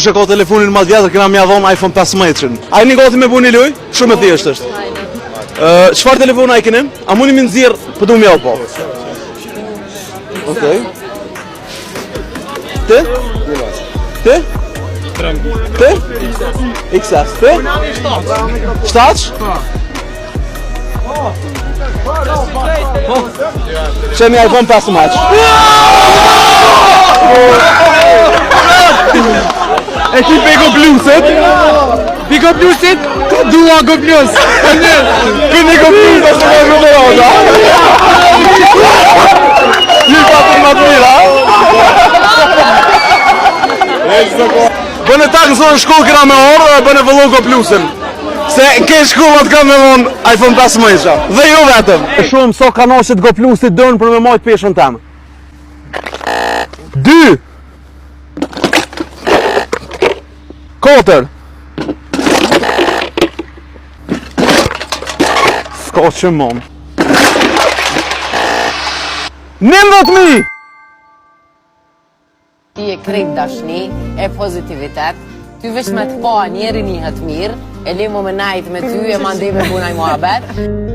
Që ka telefonin ma vjetër, këna mja dhonë iPhone 15. A i një gati me bu një luj? Shumë e thjesht është. Qëfar telefon a i keni? A muni mi nëzirë, për du mjau po. Okej. Ti? Ti? Ti? XS. Ti? 7? Qemi iPhone 15. E ki peko bluset? Piko bluset? Dua go blus. Këni go blus, ashtë në në roda. Një patër më të mira. Bëne takë nësë në shkollë këra me orë dhe bëne vëllu go blusin. Se ke shkollat ka me mon iPhone 15. Dhe ju vetëm. Shumë so kanoshit go plusit dërnë për me majtë peshën temë. 2 4 Ska që mon 19.000. Ti e krejt dashni, e pozitivitet, ty veç me të pa njeri njëhet mirë, e limu me najt me ty e mandi me bunaj muhabet.